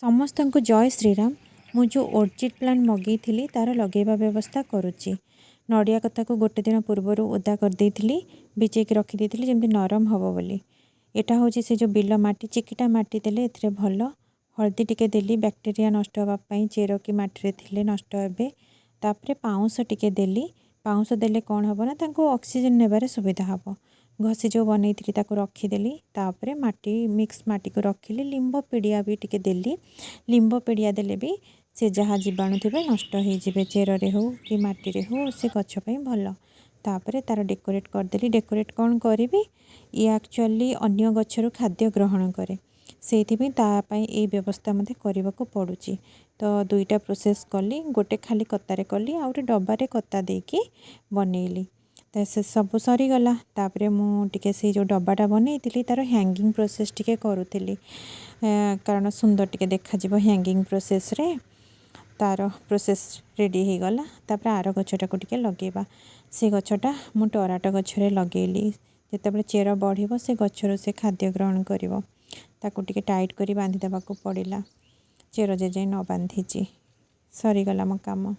समस्त को जय श्रीराम। मु जो ओर्चिड प्लांट मगई तार लगेवा व्यवस्था करुच्ची। नड़िया कता को गोटे दिन पूर्वर ओदा कर भिजेक रखी जमी नरम हम बोली। यहाँ हूँ से जो बिल माटी चिकिटा माटी देले ए भल हल्दी टिके देली बैक्टेरिया नष्ट होगापाई चेर कि माटी थे नष्ट हे। तापर पाउंस टिके देली पाउंस देले कौन हम ना ऑक्सीजन नेबार सुविधा हम। घसी जो बनई रखीदेली तापर माटी मिक्स माटी को रखिली लिंब पिड़िया भी टिके देली। लिंब पिड़िया देले भी से जहाँ जीवाणु थे नष्ट हो चेर हो कि माटी हो से गछपाई भल। तापर तार डेकोरेट करदेली। डेकोरेट कौन करी ये एक्चुअली अन्य गच्छर खाद्य ग्रहण करे से ये व्यवस्था मत करने को पड़ुची। तो दुईटा प्रोसेस कली गोटे खाली कतारे कली आ गोटे डब्बारे कता देकी बनैली। तो से सब सरीगला। तापर मुझे से जो डब्बाटा बनई तार हैंगिंग प्रोसेस टिके करुली कारण सुंदर टिके देखा हैंगिंग प्रोसेस रे तार प्रोसेस रेडी हो गला। तापर आर गछटा को टिके लगेबा। से गछटा मु टराट गछरे लगेली। जितेबाला चेर बढ़ से गछर से खाद्य ग्रहण कर ताकू टिके टाइट करी बांधी देबाकू पड़िला। चेर जे न बांधीची सरीगला मो काम।